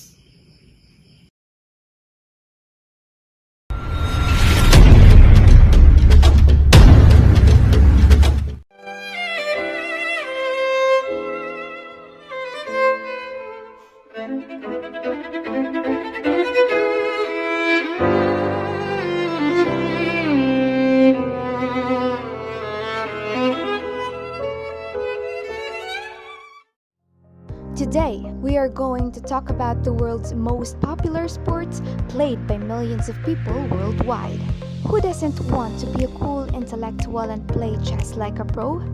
Today, we are going to talk about the world's most popular sports played by millions of people worldwide. Who doesn't want to be a cool intellectual and play chess like a pro?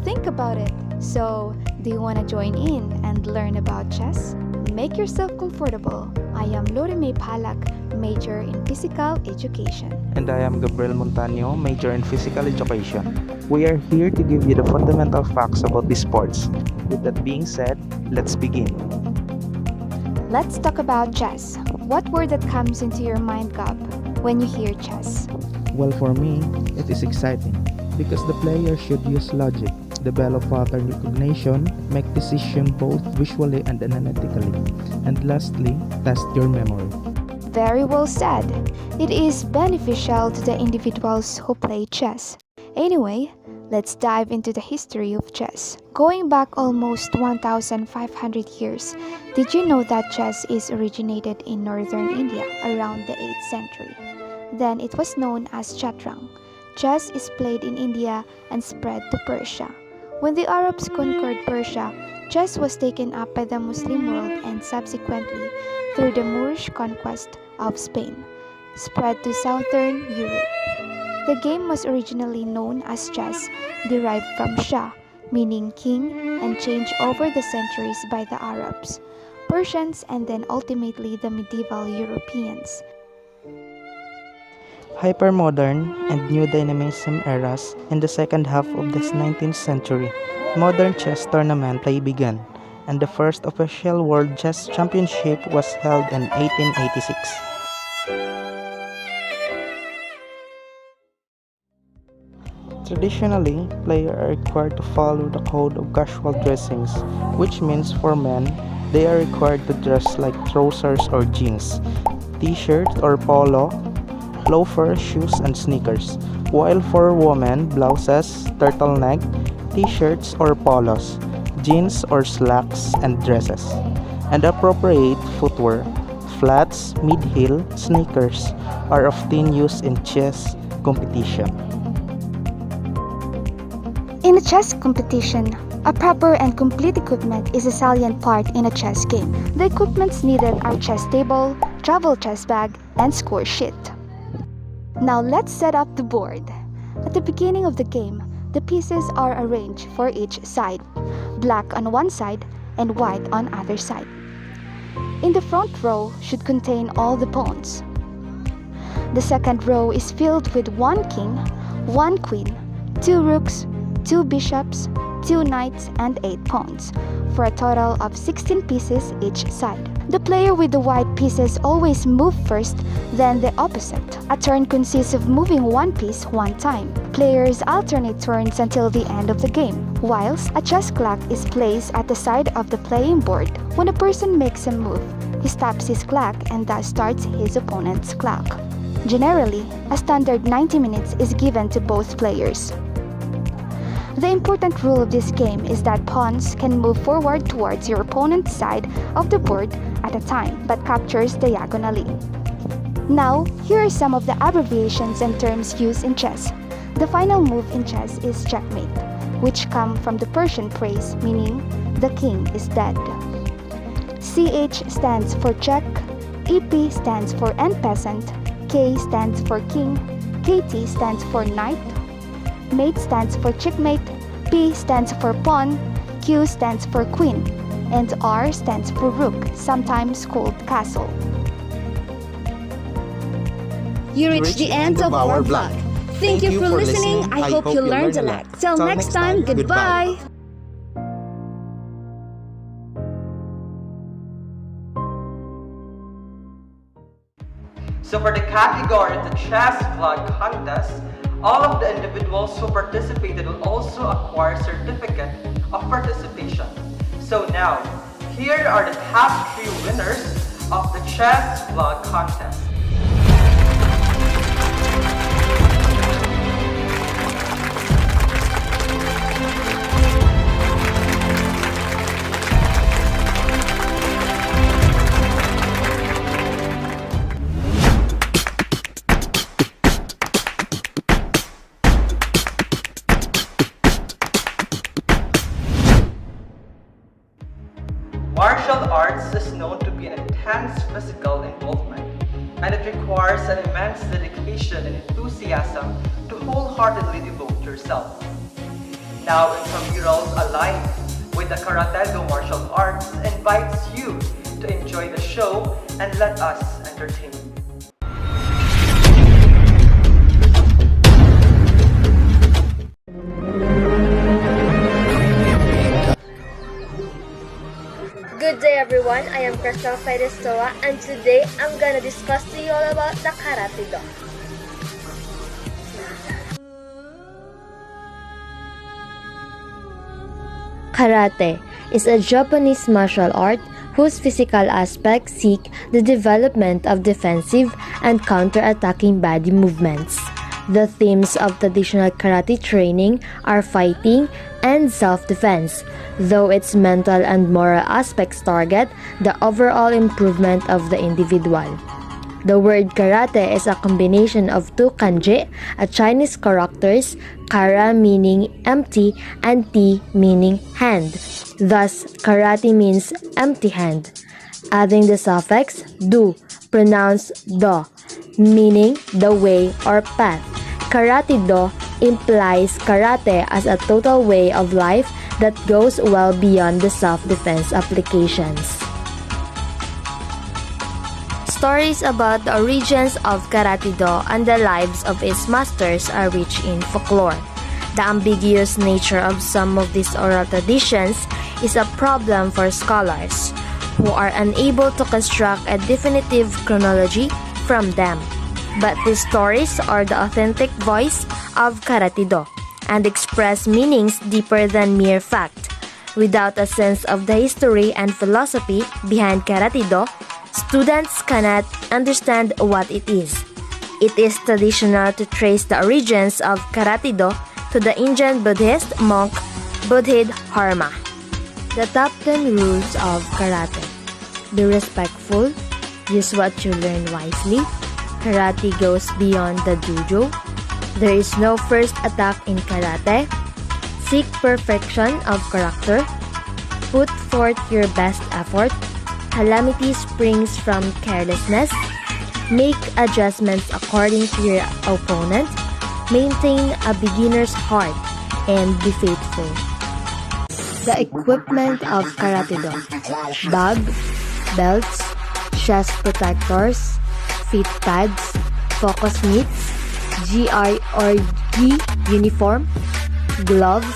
Think about it. So, do you want to join in and learn about chess? Make yourself comfortable. I am Lorime Palak, major in physical education. And I am Gabriel Montaño, major in physical education. We are here to give you the fundamental facts about these sports. With that being said, let's begin. Let's talk about chess. What word that comes into your mind, Gab, when you hear chess? Well, for me, it is exciting because the player should use logic, develop pattern recognition, make decisions both visually and analytically, and lastly, test your memory. Very well said. It is beneficial to the individuals who play chess. Anyway, let's dive into the history of chess. Going back almost 1,500 years, did you know that chess is originated in northern India around the 8th century? Then it was known as Chaturang. Chess is played in India and spread to Persia. When the Arabs conquered Persia, chess was taken up by the Muslim world and subsequently, through the Moorish conquest of Spain, spread to southern Europe. The game was originally known as chess, derived from Shah, meaning king, and changed over the centuries by the Arabs, Persians, and then ultimately the medieval Europeans. Hypermodern and new dynamism eras in the second half of the 19th century, modern chess tournament play began, and the first official World Chess Championship was held in 1886. Traditionally, players are required to follow the code of casual dressings, which means for men, they are required to dress like trousers or jeans, t-shirt or polo, loafers, shoes, and sneakers, while for women, blouses, turtleneck, t-shirts or polos, jeans or slacks, and dresses, and appropriate footwear. Flats, mid-heel, sneakers are often used in chess competition. In a chess competition, a proper and complete equipment is a salient part in a chess game. The equipments needed are chess table, travel chess bag, and score sheet. Now let's set up the board. At the beginning of the game, the pieces are arranged for each side, black on one side and white on other side. In the front row should contain all the pawns. The second row is filled with one king, one queen, two rooks, 2 bishops, 2 knights, and 8 pawns, for a total of 16 pieces each side. The player with the white pieces always move first, then the opposite. A turn consists of moving one piece one time. Players alternate turns until the end of the game, whilst a chess clock is placed at the side of the playing board. When a person makes a move, he stops his clock and thus starts his opponent's clock. Generally, a standard 90 minutes is given to both players. The important rule of this game is that pawns can move forward towards your opponent's side of the board at a time, but captures diagonally. Now, here are some of the abbreviations and terms used in chess. The final move in chess is checkmate, which come from the Persian phrase meaning the king is dead. CH stands for check, EP stands for end peasant, K stands for king, KT stands for knight, mate stands for checkmate, P stands for pawn, Q stands for queen, and R stands for rook, sometimes called castle. You reached the end of our vlog. Thank you for listening. I hope you learned a lot. Till next time, goodbye. So for the category of the chess vlog contest, all of the individuals who participated will also acquire a certificate of participation. So now, here are the top 3 winners of the chess vlog contest. arts is known to be an intense physical involvement, and it requires an immense dedication and enthusiasm to wholeheartedly devote yourself. Now, Intramurals Alive with the Karate-Do martial arts invites you to enjoy the show and let us entertain you. Good day everyone, I am Crystal Fedestoa and today I'm gonna discuss to you all about the Karate-Do. Karate is a Japanese martial art whose physical aspects seek the development of defensive and counter-attacking body movements. The themes of traditional karate training are fighting and self-defense, though its mental and moral aspects target the overall improvement of the individual. The word karate is a combination of two kanji, a Chinese characters, kara meaning empty and ti meaning hand. Thus, karate means empty hand. Adding the suffix do, pronounced do, meaning the way or path. Karate-do implies karate as a total way of life that goes well beyond the self-defense applications. Stories about the origins of Karate-do and the lives of its masters are rich in folklore. The ambiguous nature of some of these oral traditions is a problem for scholars, who are unable to construct a definitive chronology from them. But these stories are the authentic voice of Karate-do and express meanings deeper than mere fact. Without a sense of the history and philosophy behind Karate-do, students cannot understand what it is. It is traditional to trace the origins of Karate-do to the Indian Buddhist monk Bodhidharma. The top 10 rules of Karate. Be respectful. Use what you learn wisely. Karate goes beyond the dojo. There is no first attack in karate. Seek perfection of character. Put forth your best effort. Calamity springs from carelessness. Make adjustments according to your opponent. Maintain a beginner's heart and be faithful. The equipment of Karate-do: bag, belts, chest protectors, feet pads, focus mitts, GI or gi uniform, gloves,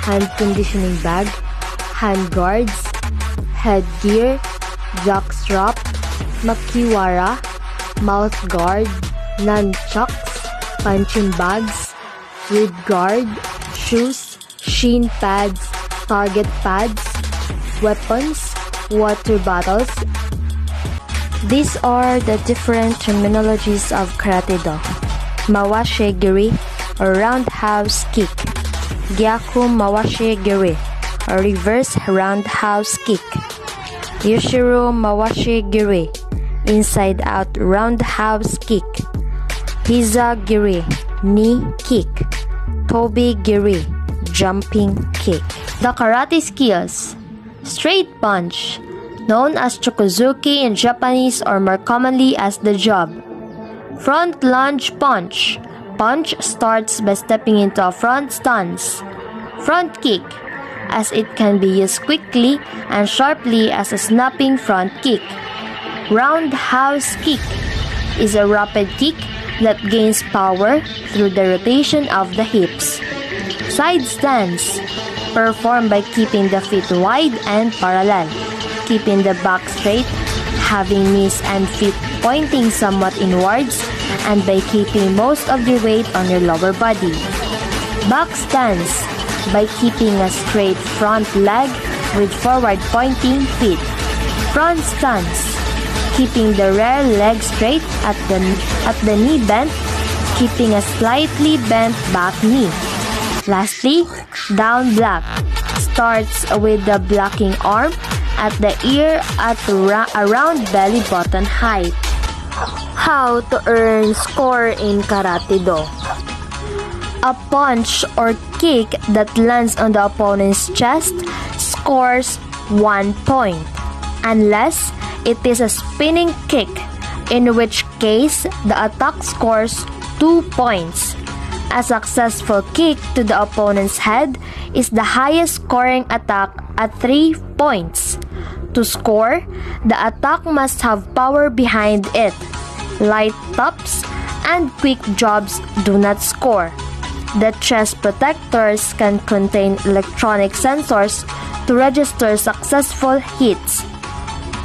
hand conditioning bag, hand guards, headgear, jockstrap, makiwara, mouth guard, nunchucks, punching bags, rib guard, shoes, shin pads, target pads, weapons, water bottles. These are the different terminologies of Karate-do: Mawashi-giri, or roundhouse kick; Gyaku Mawashi-giri, or reverse roundhouse kick; Yoshiru Mawashi-giri, inside-out roundhouse kick; Hiza-giri, knee kick; Tobi-giri, jumping kick. The karate skills: straight punch, known as chokuzuki in Japanese or more commonly as the jab. Front lunge punch. Punch starts by stepping into a front stance. Front kick, as it can be used quickly and sharply as a snapping front kick. Roundhouse kick is a rapid kick that gains power through the rotation of the hips. Side stance, performed by keeping the feet wide and parallel, keeping the back straight, having knees and feet pointing somewhat inwards, and by keeping most of your weight on your lower body. Back stance, by keeping a straight front leg with forward pointing feet. Front stance, keeping the rear leg straight at the knee bent, keeping a slightly bent back knee. Lastly, down block, starts with the blocking arm at the ear at around belly button height. How to earn score in Karate-do. A punch or kick that lands on the opponent's chest scores 1 point. unless it is a spinning kick, in which case the attack scores 2 points. A successful kick to the opponent's head is the highest scoring attack at 3 points. To score, the attack must have power behind it. Light taps and quick jobs do not score. The chest protectors can contain electronic sensors to register successful hits,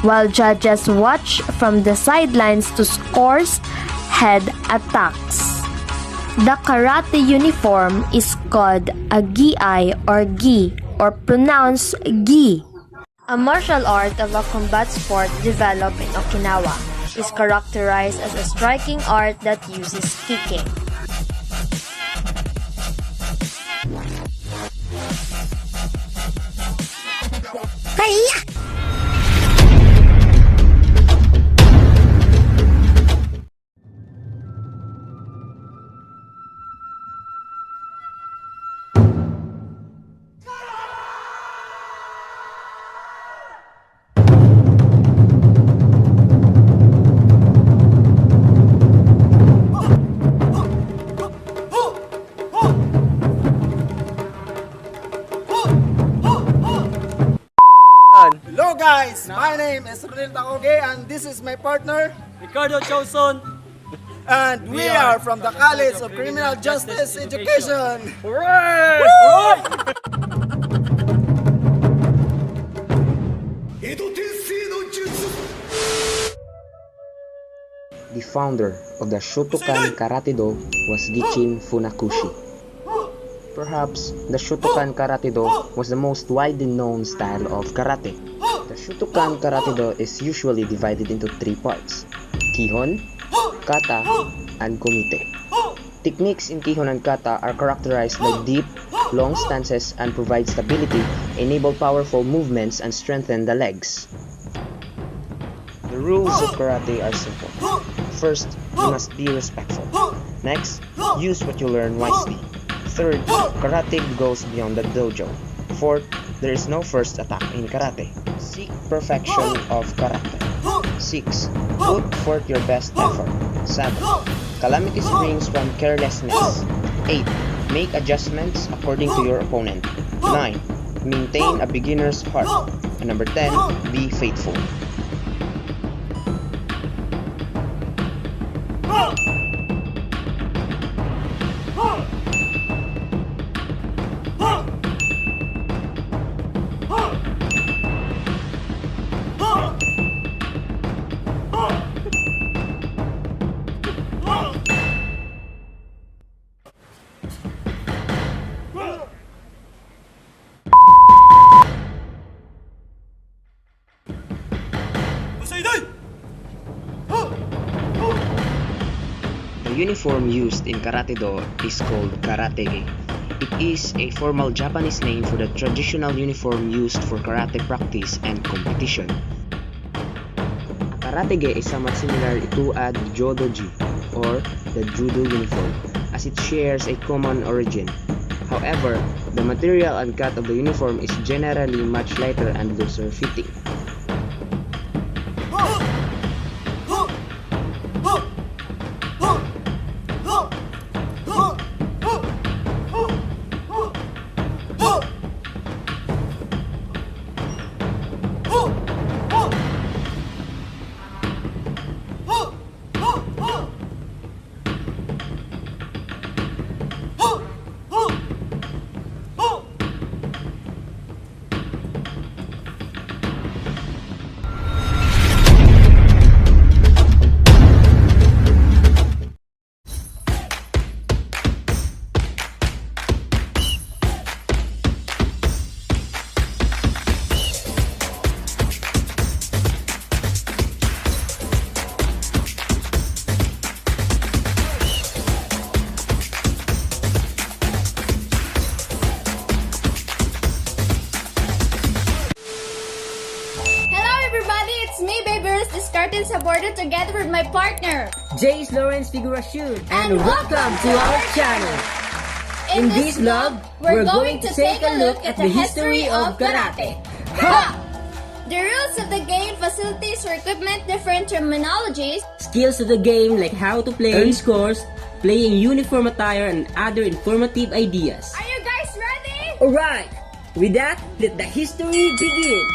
while judges watch from the sidelines to scores head attacks. The karate uniform is called a gi or pronounced gi. A martial art of a combat sport developed in Okinawa is characterized as a striking art that uses kicking. Hello guys, my name is Ronel Takoge and this is my partner Ricardo Chauson. And we are from the College of Criminal Justice Education. Hooray! The founder of the Shotokan Karate-do was Gichin Funakoshi. Perhaps the Shotokan Karate-do was the most widely known style of karate. The Shotokan Karate-do is usually divided into 3 parts: Kihon, Kata, and Kumite. Techniques in Kihon and Kata are characterized by deep, long stances and provide stability, enable powerful movements, and strengthen the legs. The rules of karate are simple. First, you must be respectful. Next, use what you learn wisely. Third, karate goes beyond the dojo. Fourth, there is no first attack in karate. Seek perfection of character. 6. Put forth your best effort. 7. Calamity springs from carelessness. 8. Make adjustments according to your opponent. 9. Maintain a beginner's heart. And number 10, be faithful. The uniform used in karate-do is called karatege. It is a formal Japanese name for the traditional uniform used for karate practice and competition. A karatege is somewhat similar to a jodoji or the judo uniform, as it shares a common origin. However, the material and cut of the uniform is generally much lighter and looser fitting. Supported together with my partner Jace Lawrence Figurasyon, and welcome to our channel. In this vlog, we're going to take a look at the history of karate. Ha! The rules of the game, facilities or equipment, different terminologies. Skills of the game like how to play, earn scores, playing uniform attire, and other informative ideas. Are you guys ready? Alright! With that, let the history begin!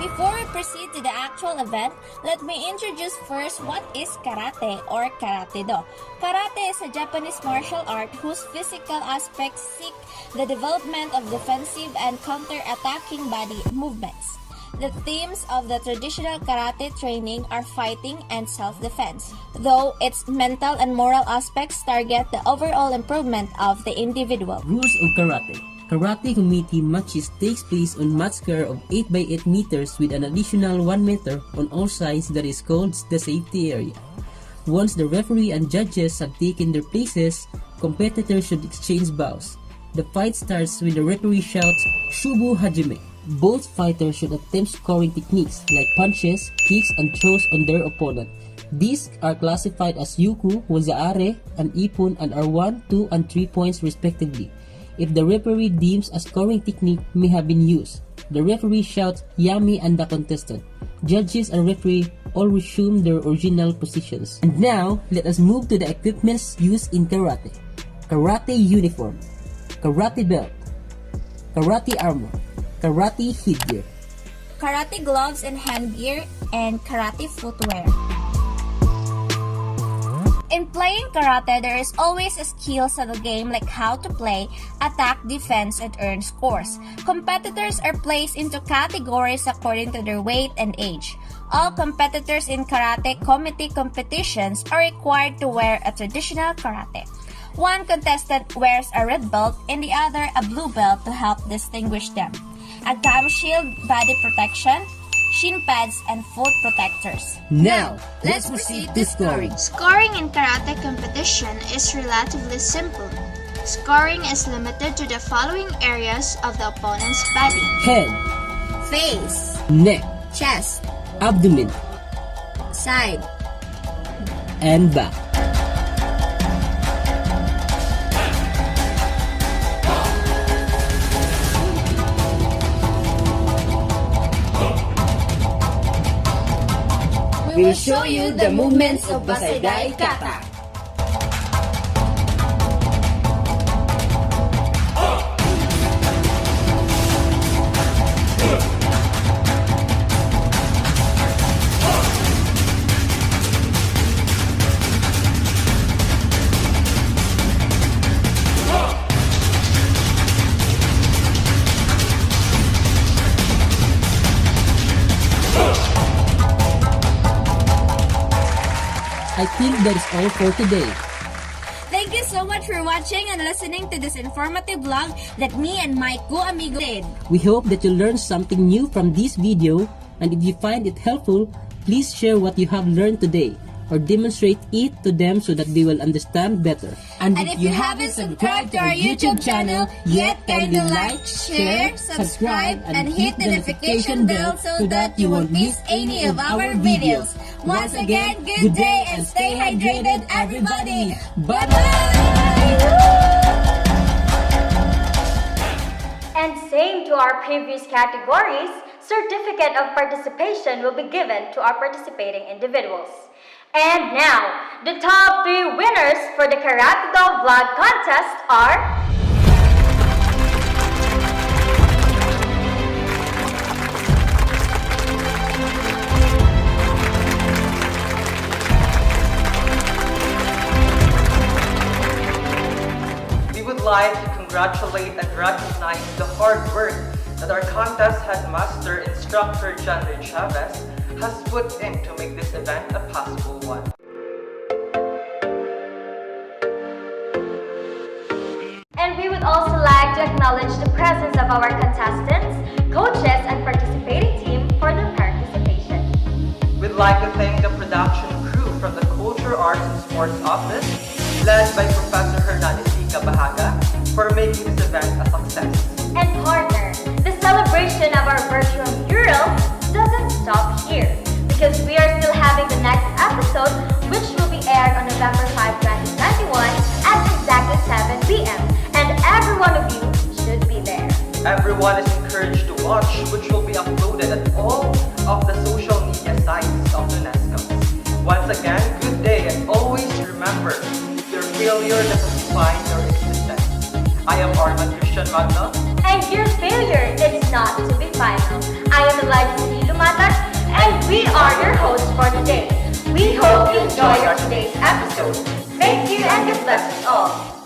Before we proceed to the actual event, let me introduce first what is karate or karate-do. Karate is a Japanese martial art whose physical aspects seek the development of defensive and counter-attacking body movements. The themes of the traditional karate training are fighting and self-defense, though its mental and moral aspects target the overall improvement of the individual. Rules of Karate. Karate committee matches takes place on mat square of 8 by 8 meters with an additional 1 meter on all sides that is called the safety area. Once the referee and judges have taken their places, competitors should exchange bows. The fight starts when the referee shouts, "Shubu Hajime." Both fighters should attempt scoring techniques like punches, kicks, and throws on their opponent. These are classified as Yuku, Wazaare, and Ipun and are 1, 2, and 3 points respectively. If the referee deems a scoring technique may have been used, the referee shouts Yami and the contestant. Judges and referee all resume their original positions. And now, let us move to the equipments used in karate. Karate uniform, karate belt, karate armor, karate headgear, Karate gloves and handgear, and karate footwear. In playing karate, there is always a skills of the game like how to play, attack, defense, and earn scores. Competitors are placed into categories according to their weight and age. All competitors in karate committee competitions are required to wear a traditional karate. One contestant wears a red belt and the other a blue belt to help distinguish them. A gum shield, body protection, shin pads, and foot protectors. Now, let's proceed to scoring. Scoring in karate competition is relatively simple. Scoring is limited to the following areas of the opponent's body: Head, Face, neck, chest, abdomen, side, and back. We will show you the movements of Basaidai Kata. I think that is all for today. Thank you so much for watching and listening to this informative vlog that me and my co-amigo did. We hope that you learned something new from this video, and if you find it helpful, please share what you have learned today or demonstrate it to them so that they will understand better. And if you haven't subscribed to our YouTube channel yet, kindly like, share, subscribe, and hit the notification bell so that you won't miss any of our videos. Once again, good day and stay hydrated, everybody. Bye-bye! And same to our previous categories, certificate of participation will be given to our participating individuals. And now, the top 3 winners for the Karate Do Vlog Contest are... We would like to congratulate and recognize the hard work that our contest headmaster instructor John Chavez has put in to make this event a possible one. And we would also like to acknowledge the presence of our contestants, coaches, and participating team for their participation. We'd like to thank the production crew from the Culture, Arts, and Sports Office, led by Professor Hernanes Bahaga, for making this event a success. And partner, the celebration of our virtual murals doesn't stop here, because we are still having the next episode, which will be aired on November 5, 2021 at exactly 7 p.m. And every one of you should be there. Everyone is encouraged to watch, which will be uploaded at all of the social media sites of Nonescost. Once again, good day, and always remember, your failure doesn't define your existence. I am Arman Christian Magna. And your failure is not to be final. I am Eliza Lumatas, and we are your hosts for today. We hope you enjoyed our today's episode. Thank you and God bless us all.